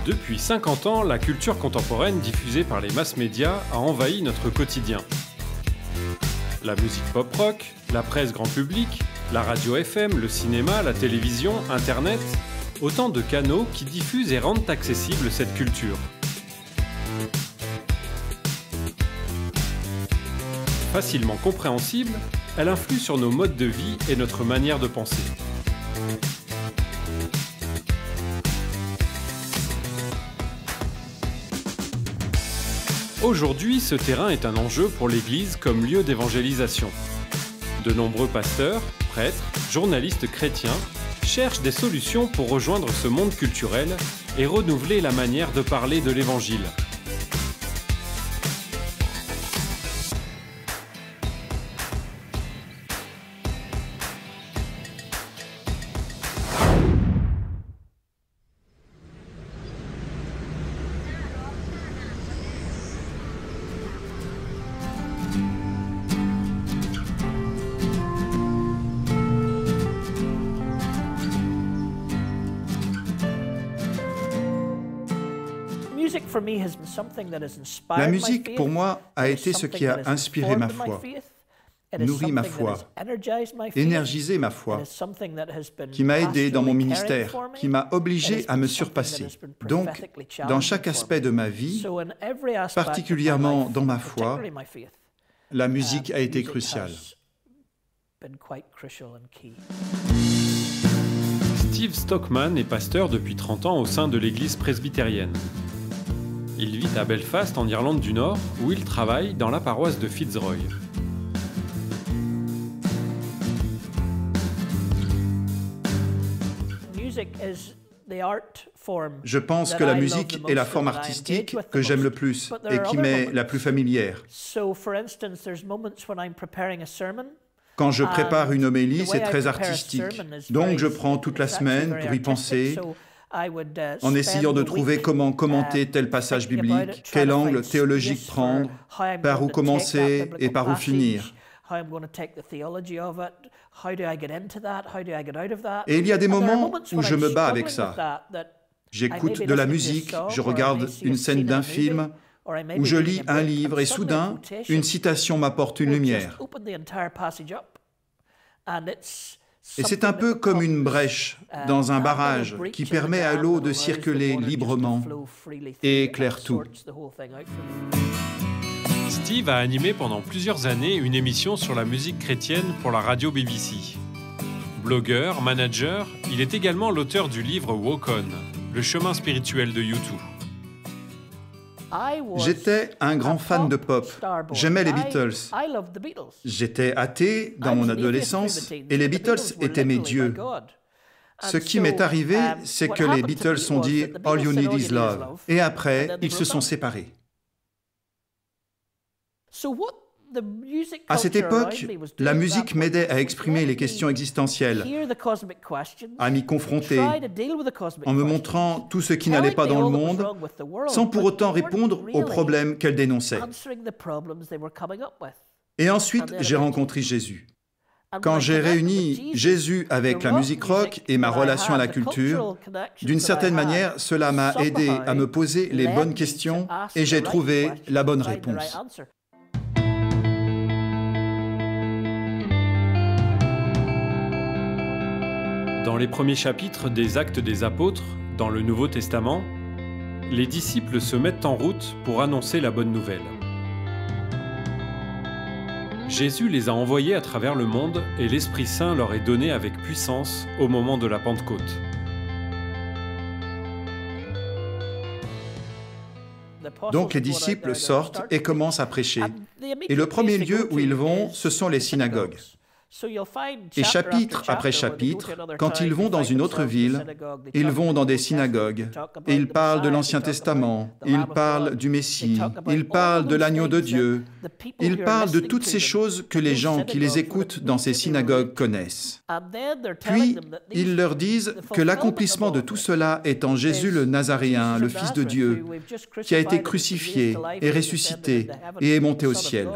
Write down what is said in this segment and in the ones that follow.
Depuis 50 ans, la culture contemporaine diffusée par les mass médias a envahi notre quotidien. La musique pop-rock, la presse grand public, la radio FM, le cinéma, la télévision, Internet, autant de canaux qui diffusent et rendent accessible cette culture. Facilement compréhensible, elle influe sur nos modes de vie et notre manière de penser. Aujourd'hui, ce terrain est un enjeu pour l'Église comme lieu d'évangélisation. De nombreux pasteurs, prêtres, journalistes chrétiens cherchent des solutions pour rejoindre ce monde culturel et renouveler la manière de parler de l'Évangile. La musique, pour moi, a été ce qui a inspiré ma foi, nourri ma foi, énergisé ma foi, qui m'a aidé dans mon ministère, qui m'a obligé à me surpasser. Donc, dans chaque aspect de ma vie, particulièrement dans ma foi, la musique a été cruciale. Steve Stockman est pasteur depuis 30 ans au sein de l'église presbytérienne. Il vit à Belfast, en Irlande du Nord, où il travaille dans la paroisse de Fitzroy. Je pense que la musique est la forme artistique que j'aime le plus et qui m'est la plus familière. Quand je prépare une homélie, c'est très artistique. Donc je prends toute la semaine pour y penser, en essayant de trouver comment commenter tel passage biblique, quel angle théologique prendre, par où commencer et par où finir. Et il y a des moments où je me bats avec ça. J'écoute de la musique, je regarde une scène d'un film, ou je lis un livre et soudain, une citation m'apporte une lumière. Et c'est un peu comme une brèche dans un barrage qui permet à l'eau de circuler librement et éclaire tout. Steve a animé pendant plusieurs années une émission sur la musique chrétienne pour la radio BBC. Blogueur, manager, il est également l'auteur du livre Walk On, le chemin spirituel de U2. J'étais un grand fan de pop. J'aimais les Beatles. J'étais athée dans mon adolescence et les Beatles étaient mes dieux. Ce qui m'est arrivé, c'est que les Beatles ont dit « All you need is love » et après, ils se sont séparés. À cette époque, la musique m'aidait à exprimer les questions existentielles, à m'y confronter, en me montrant tout ce qui n'allait pas dans le monde, sans pour autant répondre aux problèmes qu'elle dénonçait. Et ensuite, j'ai rencontré Jésus. Quand j'ai réuni Jésus avec la musique rock et ma relation à la culture, d'une certaine manière, cela m'a aidé à me poser les bonnes questions et j'ai trouvé la bonne réponse. Dans les premiers chapitres des Actes des Apôtres, dans le Nouveau Testament, les disciples se mettent en route pour annoncer la bonne nouvelle. Jésus les a envoyés à travers le monde et l'Esprit Saint leur est donné avec puissance au moment de la Pentecôte. Donc les disciples sortent et commencent à prêcher. Et le premier lieu où ils vont, ce sont les synagogues. Et chapitre après chapitre, quand ils vont dans une autre ville, ils vont dans des synagogues, et ils parlent de l'Ancien Testament, ils parlent du Messie, ils parlent de l'agneau de Dieu, ils parlent de toutes ces choses que les gens qui les écoutent dans ces synagogues connaissent. Puis, ils leur disent que l'accomplissement de tout cela est en Jésus le Nazaréen, le Fils de Dieu, qui a été crucifié et ressuscité et est monté au ciel.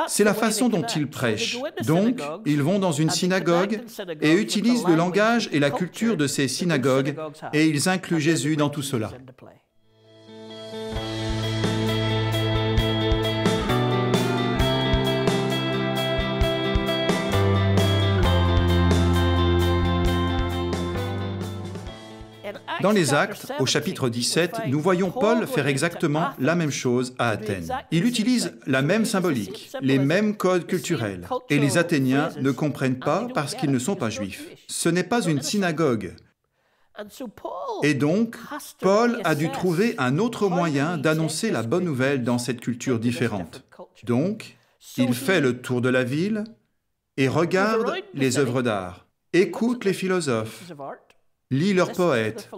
C'est la façon dont ils prêchent. Donc, ils vont dans une synagogue et utilisent le langage et la culture de ces synagogues et ils incluent Jésus dans tout cela. Dans les Actes, au chapitre 17, nous voyons Paul faire exactement la même chose à Athènes. Il utilise la même symbolique, les mêmes codes culturels, et les Athéniens ne comprennent pas parce qu'ils ne sont pas juifs. Ce n'est pas une synagogue. Et donc, Paul a dû trouver un autre moyen d'annoncer la bonne nouvelle dans cette culture différente. Donc, il fait le tour de la ville et regarde les œuvres d'art, écoute les philosophes, lit leurs poètes.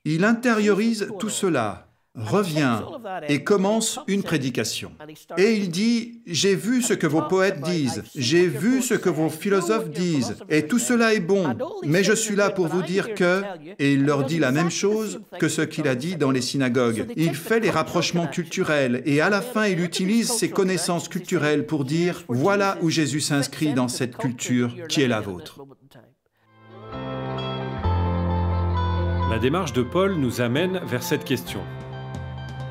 Il intériorise tout cela, revient et commence une prédication. Et il dit, « J'ai vu ce que vos poètes disent, j'ai vu ce que vos philosophes disent, et tout cela est bon, mais je suis là pour vous dire que... » Et il leur dit la même chose que ce qu'il a dit dans les synagogues. Il fait les rapprochements culturels, et à la fin, il utilise ses connaissances culturelles pour dire, « Voilà où Jésus s'inscrit dans cette culture qui est la vôtre. » La démarche de Paul nous amène vers cette question.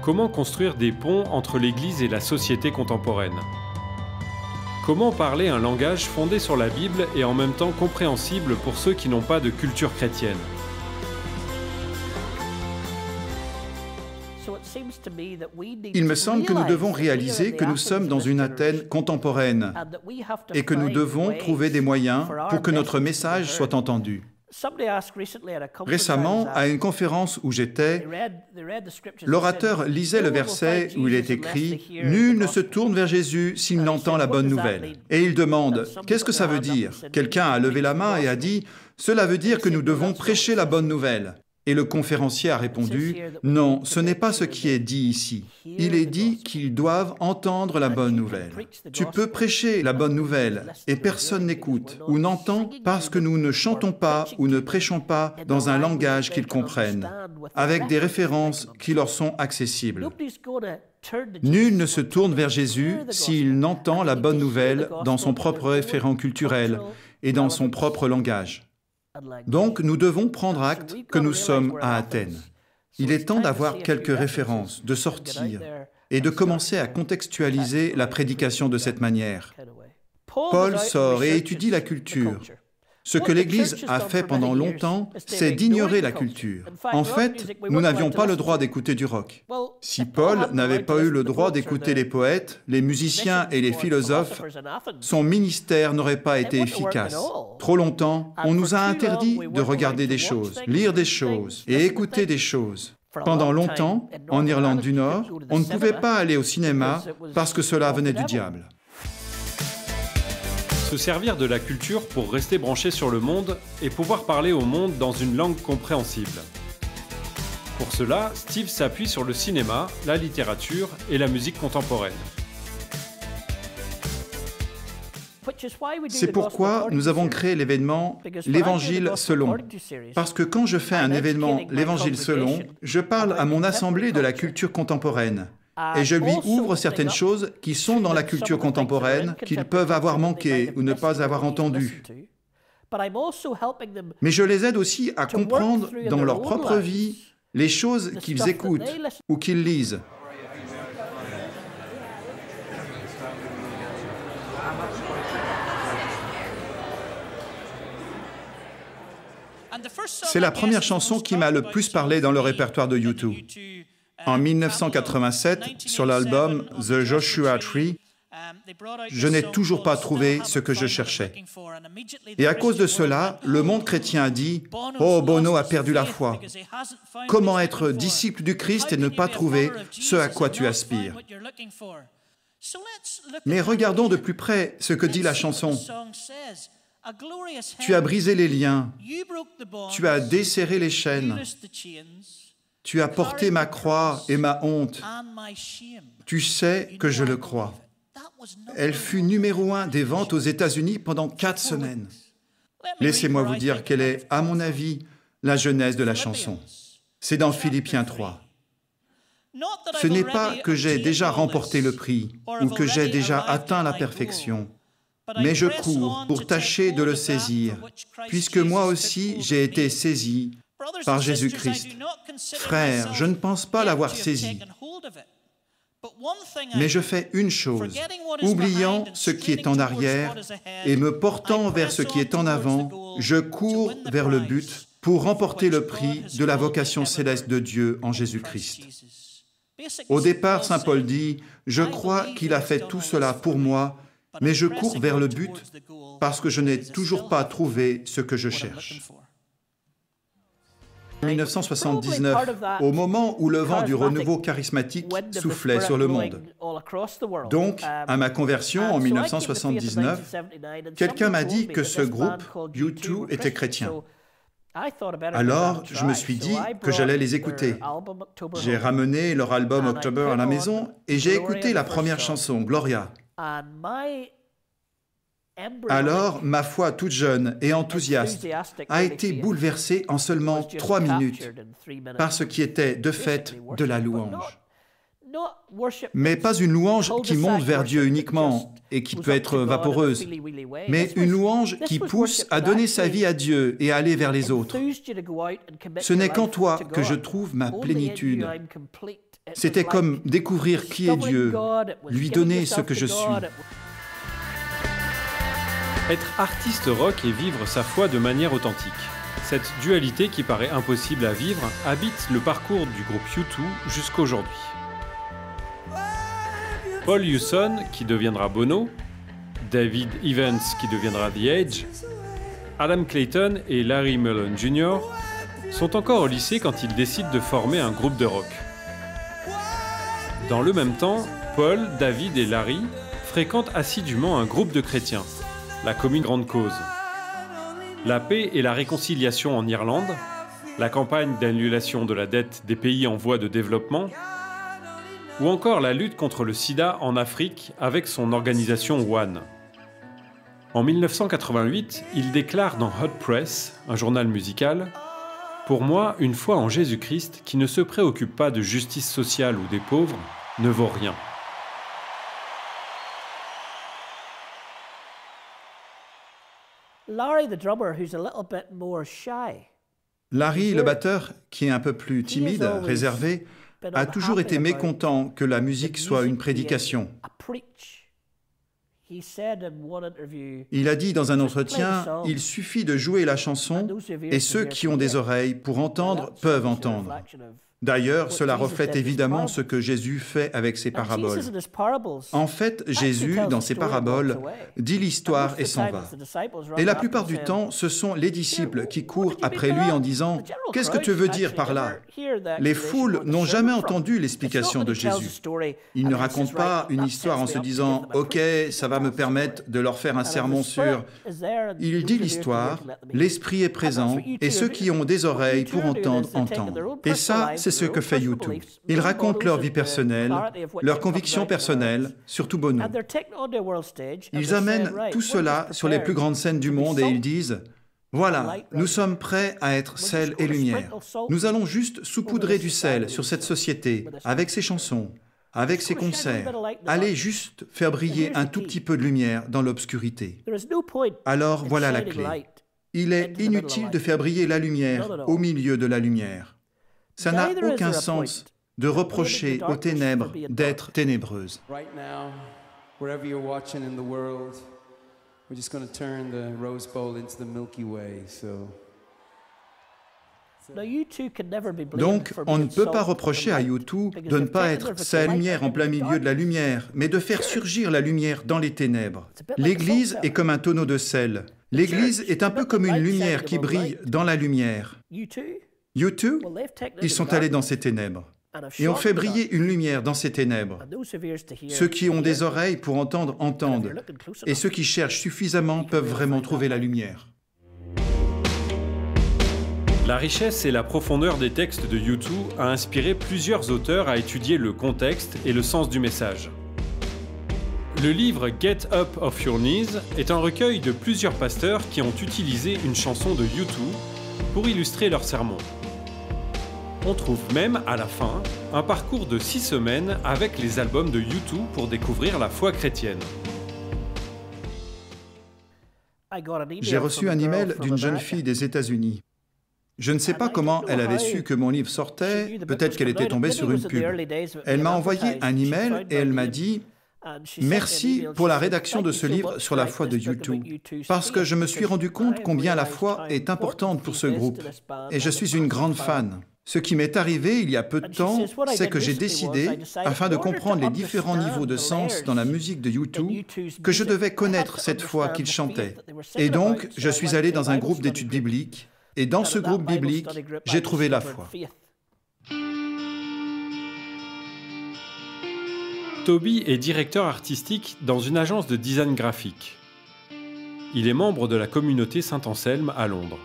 Comment construire des ponts entre l'Église et la société contemporaine? Comment parler un langage fondé sur la Bible et en même temps compréhensible pour ceux qui n'ont pas de culture chrétienne? Il me semble que nous devons réaliser que nous sommes dans une Athènes contemporaine et que nous devons trouver des moyens pour que notre message soit entendu. Récemment, à une conférence où j'étais, l'orateur lisait le verset où il est écrit « Nul ne se tourne vers Jésus s'il n'entend la bonne nouvelle. » Et il demande « Qu'est-ce que ça veut dire ?» Quelqu'un a levé la main et a dit « Cela veut dire que nous devons prêcher la bonne nouvelle. » Et le conférencier a répondu « Non, ce n'est pas ce qui est dit ici. Il est dit qu'ils doivent entendre la bonne nouvelle. Tu peux prêcher la bonne nouvelle et personne n'écoute ou n'entend parce que nous ne chantons pas ou ne prêchons pas dans un langage qu'ils comprennent, avec des références qui leur sont accessibles. Nul ne se tourne vers Jésus s'il n'entend la bonne nouvelle dans son propre référent culturel et dans son propre langage. Donc, nous devons prendre acte que nous sommes à Athènes. Il est temps d'avoir quelques références, de sortir et de commencer à contextualiser la prédication de cette manière. Paul sort et étudie la culture. Ce que l'Église a fait pendant longtemps, c'est d'ignorer la culture. En fait, nous n'avions pas le droit d'écouter du rock. Si Paul n'avait pas eu le droit d'écouter les poètes, les musiciens et les philosophes, son ministère n'aurait pas été efficace. Trop longtemps, on nous a interdit de regarder des choses, lire des choses et écouter des choses. Pendant longtemps, en Irlande du Nord, on ne pouvait pas aller au cinéma parce que cela venait du diable. Se servir de la culture pour rester branché sur le monde et pouvoir parler au monde dans une langue compréhensible. Pour cela, Steve s'appuie sur le cinéma, la littérature et la musique contemporaine. C'est pourquoi nous avons créé l'événement « L'Évangile selon ». Parce que quand je fais un événement « L'Évangile selon », je parle à mon assemblée de la culture contemporaine. Et je lui ouvre certaines choses qui sont dans la culture contemporaine, qu'ils peuvent avoir manqué ou ne pas avoir entendues. Mais je les aide aussi à comprendre dans leur propre vie les choses qu'ils écoutent ou qu'ils lisent. C'est la première chanson qui m'a le plus parlé dans le répertoire de U2. En 1987, sur l'album The Joshua Tree, je n'ai toujours pas trouvé ce que je cherchais. Et à cause de cela, le monde chrétien a dit « Oh, Bono a perdu la foi. Comment être disciple du Christ et ne pas trouver ce à quoi tu aspires ?» Mais regardons de plus près ce que dit la chanson. « Tu as brisé les liens, tu as desserré les chaînes. Tu as porté ma croix et ma honte. Tu sais que je le crois. » Elle fut numéro 1 des ventes aux États-Unis pendant 4 semaines. Laissez-moi vous dire quelle est, à mon avis, la genèse de la chanson. C'est dans Philippiens 3. Ce n'est pas que j'ai déjà remporté le prix ou que j'ai déjà atteint la perfection, mais je cours pour tâcher de le saisir, puisque moi aussi j'ai été saisi par Jésus-Christ. Frère, je ne pense pas l'avoir saisi. Mais je fais une chose, oubliant ce qui est en arrière et me portant vers ce qui est en avant, je cours vers le but pour remporter le prix de la vocation céleste de Dieu en Jésus-Christ. Au départ, saint Paul dit « Je crois qu'il a fait tout cela pour moi, mais je cours vers le but parce que je n'ai toujours pas trouvé ce que je cherche. » En 1979, au moment où le vent du renouveau charismatique soufflait sur le monde. Donc, à ma conversion en 1979, quelqu'un m'a dit que ce groupe, U2, était chrétien. Alors, je me suis dit que j'allais les écouter. J'ai ramené leur album October à la maison et j'ai écouté la première chanson, Gloria. Alors, ma foi toute jeune et enthousiaste a été bouleversée en seulement 3 minutes par ce qui était de fait de la louange. Mais pas une louange qui monte vers Dieu uniquement et qui peut être vaporeuse, mais une louange qui pousse à donner sa vie à Dieu et à aller vers les autres. Ce n'est qu'en toi que je trouve ma plénitude. C'était comme découvrir qui est Dieu, lui donner ce que je suis. Être artiste rock et vivre sa foi de manière authentique. Cette dualité qui paraît impossible à vivre habite le parcours du groupe U2 jusqu'aujourd'hui. Paul Hewson, qui deviendra Bono, David Evans, qui deviendra The Edge, Adam Clayton et Larry Mullen Jr. sont encore au lycée quand ils décident de former un groupe de rock. Dans le même temps, Paul, David et Larry fréquentent assidûment un groupe de chrétiens, la commune Grande Cause. La paix et la réconciliation en Irlande, la campagne d'annulation de la dette des pays en voie de développement, ou encore la lutte contre le sida en Afrique avec son organisation One. En 1988, il déclare dans Hot Press, un journal musical, « Pour moi, une foi en Jésus-Christ qui ne se préoccupe pas de justice sociale ou des pauvres ne vaut rien. » Larry, le batteur, qui est un peu plus timide, réservé, a toujours été mécontent que la musique soit une prédication. Il a dit dans un entretien, « Il suffit de jouer la chanson et ceux qui ont des oreilles pour entendre peuvent entendre. » D'ailleurs, cela reflète évidemment ce que Jésus fait avec ses paraboles. En fait, Jésus, dans ses paraboles, dit l'histoire et s'en va. Et la plupart du temps, ce sont les disciples qui courent après lui en disant « Qu'est-ce que tu veux dire par là ?» Les foules n'ont jamais entendu l'explication de Jésus. Il ne raconte pas une histoire en se disant « Ok, ça va me permettre de leur faire un sermon sur... » Il dit l'histoire, l'esprit est présent, et ceux qui ont des oreilles pour entendre, entendent. Et ça, c'est ce que fait U2. Ils racontent leur vie personnelle, leurs convictions personnelles, surtout Bono. Ils amènent tout cela sur les plus grandes scènes du monde et ils disent « Voilà, nous sommes prêts à être sel et lumière. Nous allons juste saupoudrer du sel sur cette société, avec ses chansons, avec ses concerts. Allez juste faire briller un tout petit peu de lumière dans l'obscurité. » Alors voilà la clé. Il est inutile de faire briller la lumière au milieu de la lumière. Ça n'a aucun sens de reprocher aux ténèbres d'être ténébreuses. Donc, on ne peut pas reprocher à U2 de ne pas être sa lumière en plein milieu de la lumière, mais de faire surgir la lumière dans les ténèbres. L'Église est comme un tonneau de sel. L'Église est un peu comme une lumière qui brille dans la lumière. U2, ils sont allés dans ces ténèbres et ont fait briller une lumière dans ces ténèbres. Ceux qui ont des oreilles pour entendre, entendent, et ceux qui cherchent suffisamment peuvent vraiment trouver la lumière. La richesse et la profondeur des textes de U2 a inspiré plusieurs auteurs à étudier le contexte et le sens du message. Le livre Get Up Off Your Knees est un recueil de plusieurs pasteurs qui ont utilisé une chanson de U2 pour illustrer leur sermon. On trouve même, à la fin, un parcours de 6 semaines avec les albums de U2 pour découvrir la foi chrétienne. J'ai reçu un email d'une jeune fille des États-Unis. Je ne sais pas comment elle avait su que mon livre sortait, peut-être qu'elle était tombée sur une pub. Elle m'a envoyé un email et elle m'a dit Merci pour la rédaction de ce livre sur la foi de U2, parce que je me suis rendu compte combien la foi est importante pour ce groupe, et je suis une grande fan. Ce qui m'est arrivé il y a peu de temps, c'est que j'ai décidé, afin de comprendre les différents niveaux de sens dans la musique de U2, que je devais connaître cette foi qu'ils chantaient. Et donc, je suis allé dans un groupe d'études bibliques, et dans ce groupe biblique, j'ai trouvé la foi. Toby est directeur artistique dans une agence de design graphique. Il est membre de la communauté Saint-Anselme à Londres.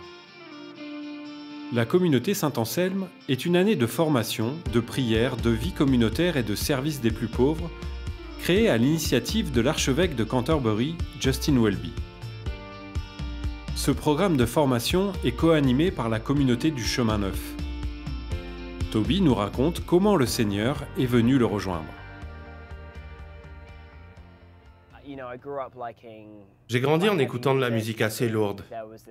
La communauté Saint-Anselme est une année de formation, de prière, de vie communautaire et de service des plus pauvres, créée à l'initiative de l'archevêque de Canterbury, Justin Welby. Ce programme de formation est co-animé par la communauté du Chemin Neuf. Toby nous raconte comment le Seigneur est venu le rejoindre. J'ai grandi en écoutant de la musique assez lourde.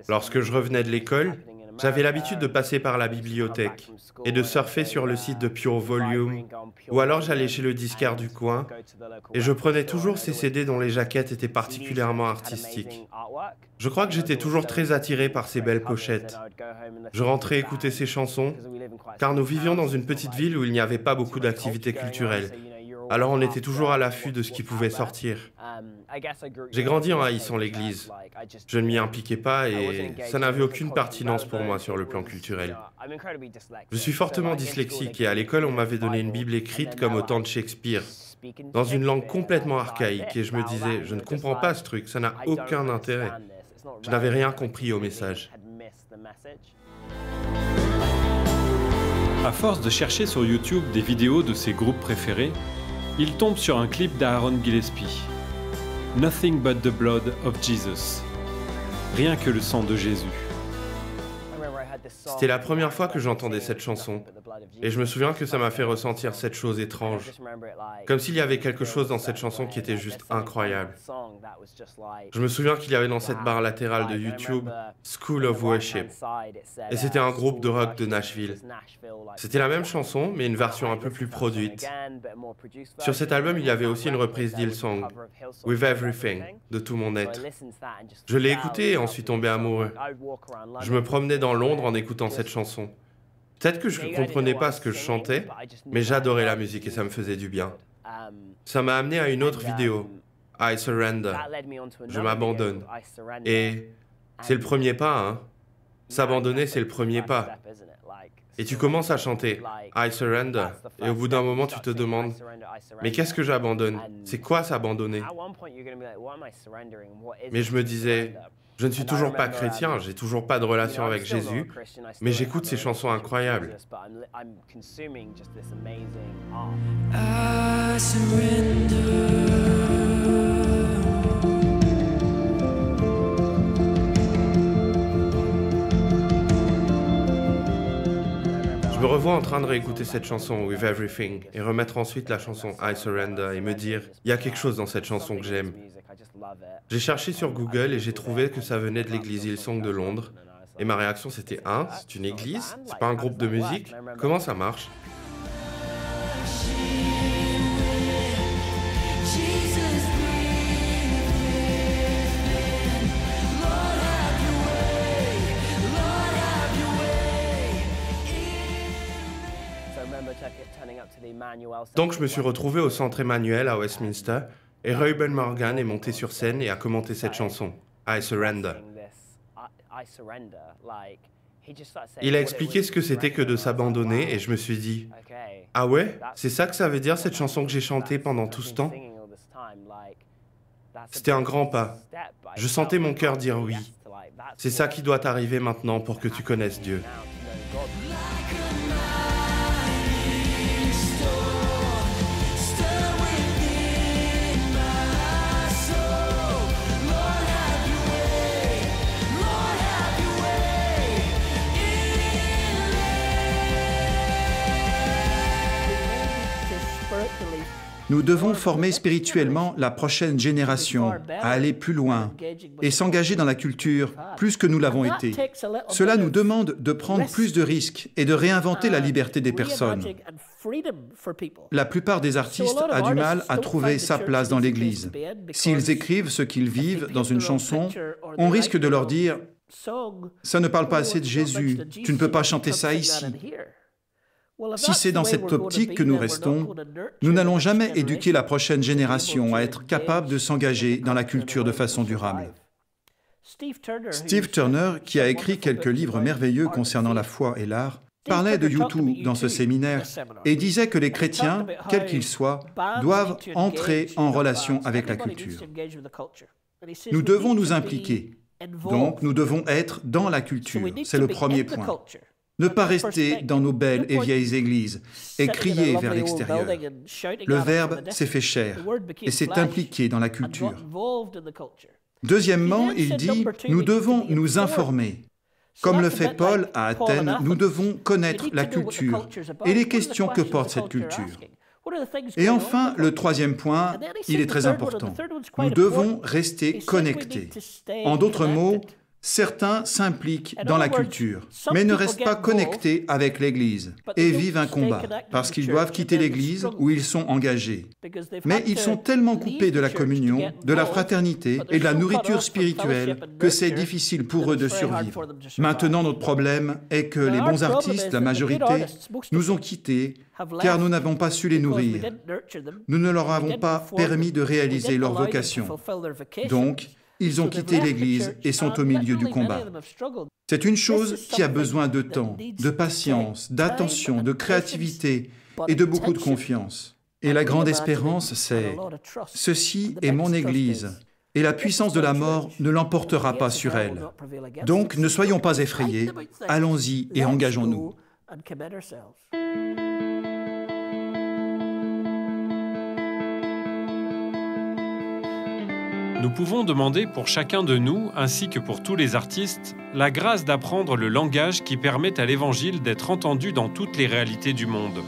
Lorsque je revenais de l'école, j'avais l'habitude de passer par la bibliothèque et de surfer sur le site de Pure Volume, ou alors j'allais chez le disquaire du coin et je prenais toujours ces CD dont les jaquettes étaient particulièrement artistiques. Je crois que j'étais toujours très attiré par ces belles pochettes. Je rentrais écouter ces chansons, car nous vivions dans une petite ville où il n'y avait pas beaucoup d'activités culturelles. Alors on était toujours à l'affût de ce qui pouvait sortir. J'ai grandi en haïssant l'église. Je ne m'y impliquais pas et ça n'avait aucune pertinence pour moi sur le plan culturel. Je suis fortement dyslexique et à l'école on m'avait donné une Bible écrite comme au temps de Shakespeare, dans une langue complètement archaïque et je me disais, je ne comprends pas ce truc, ça n'a aucun intérêt. Je n'avais rien compris au message. À force de chercher sur YouTube des vidéos de ses groupes préférés, il tombe sur un clip d'Aaron Gillespie. Nothing but the blood of Jesus. Rien que le sang de Jésus. C'était la première fois que j'entendais cette chanson, et je me souviens que ça m'a fait ressentir cette chose étrange, comme s'il y avait quelque chose dans cette chanson qui était juste incroyable. Je me souviens qu'il y avait dans cette barre latérale de YouTube School of Worship, et c'était un groupe de rock de Nashville. C'était la même chanson, mais une version un peu plus produite. Sur cet album, il y avait aussi une reprise d'Hillsong, With Everything, de tout mon être. Je l'ai écoutée et en suis tombé amoureux. Je me promenais dans Londres en écoutant cette chanson. Peut-être que je ne comprenais pas ce que je chantais, mais j'adorais la musique et ça me faisait du bien. Ça m'a amené à une autre vidéo, I Surrender, je m'abandonne. Et c'est le premier pas, hein. S'abandonner, c'est le premier pas. Et tu commences à chanter I Surrender, et au bout d'un moment, tu te demandes, mais qu'est-ce que j'abandonne? C'est quoi s'abandonner? Mais je me disais, je ne suis toujours pas chrétien, j'ai toujours pas de relation avec Jésus, mais j'écoute ces chansons incroyables. I surrender. Je me revois en train de réécouter cette chanson With Everything et remettre ensuite la chanson I Surrender et me dire, il y a quelque chose dans cette chanson que j'aime. J'ai cherché sur Google et j'ai trouvé que ça venait de l'église Hillsong de Londres. Et ma réaction c'était, c'est une église? C'est pas un groupe de musique? Comment ça marche? Donc je me suis retrouvé au centre Emmanuel à Westminster et Reuben Morgan est monté sur scène et a commenté cette chanson, I Surrender. Il a expliqué ce que c'était que de s'abandonner et je me suis dit, ah ouais, c'est ça que ça veut dire cette chanson que j'ai chantée pendant tout ce temps? C'était un grand pas. Je sentais mon cœur dire oui. C'est ça qui doit arriver maintenant pour que tu connaisses Dieu. Nous devons former spirituellement la prochaine génération à aller plus loin et s'engager dans la culture plus que nous l'avons été. Cela nous demande de prendre plus de risques et de réinventer la liberté des personnes. La plupart des artistes a du mal à trouver sa place dans l'Église. S'ils écrivent ce qu'ils vivent dans une chanson, on risque de leur dire « Ça ne parle pas assez de Jésus, tu ne peux pas chanter ça ici ». Si c'est dans cette optique que nous restons, nous n'allons jamais éduquer la prochaine génération à être capable de s'engager dans la culture de façon durable. Steve Turner, qui a écrit quelques livres merveilleux concernant la foi et l'art, parlait de U2 dans ce séminaire et disait que les chrétiens, quels qu'ils soient, doivent entrer en relation avec la culture. Nous devons nous impliquer, donc nous devons être dans la culture, c'est le premier point. Ne pas rester dans nos belles et vieilles églises et crier vers l'extérieur. Le Verbe s'est fait chair et s'est impliqué dans la culture. Deuxièmement, il dit, nous devons nous informer. Comme le fait Paul à Athènes, nous devons connaître la culture et les questions que porte cette culture. Et enfin, le troisième point, il est très important. Nous devons rester connectés. En d'autres mots, certains s'impliquent dans la culture, mais ne restent pas connectés avec l'Église et vivent un combat, parce qu'ils doivent quitter l'Église où ils sont engagés. Mais ils sont tellement coupés de la communion, de la fraternité et de la nourriture spirituelle que c'est difficile pour eux de survivre. Maintenant, notre problème est que les bons artistes, la majorité, nous ont quittés car nous n'avons pas su les nourrir. Nous ne leur avons pas permis de réaliser leur vocation. Donc, ils ont quitté l'Église et sont au milieu du combat. C'est une chose qui a besoin de temps, de patience, d'attention, de créativité et de beaucoup de confiance. Et la grande espérance, c'est « Ceci est mon Église, et la puissance de la mort ne l'emportera pas sur elle. Donc, ne soyons pas effrayés, allons-y et engageons-nous. » Nous pouvons demander pour chacun de nous, ainsi que pour tous les artistes, la grâce d'apprendre le langage qui permet à l'Évangile d'être entendu dans toutes les réalités du monde.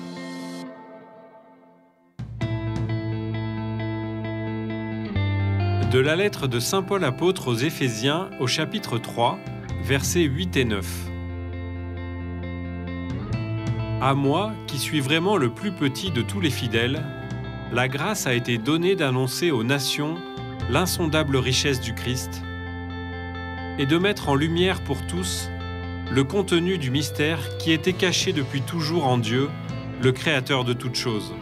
De la lettre de saint Paul apôtre aux Éphésiens au chapitre 3, versets 8 et 9. À moi, qui suis vraiment le plus petit de tous les fidèles, la grâce a été donnée d'annoncer aux nations l'insondable richesse du Christ et de mettre en lumière pour tous le contenu du mystère qui était caché depuis toujours en Dieu, le Créateur de toutes choses.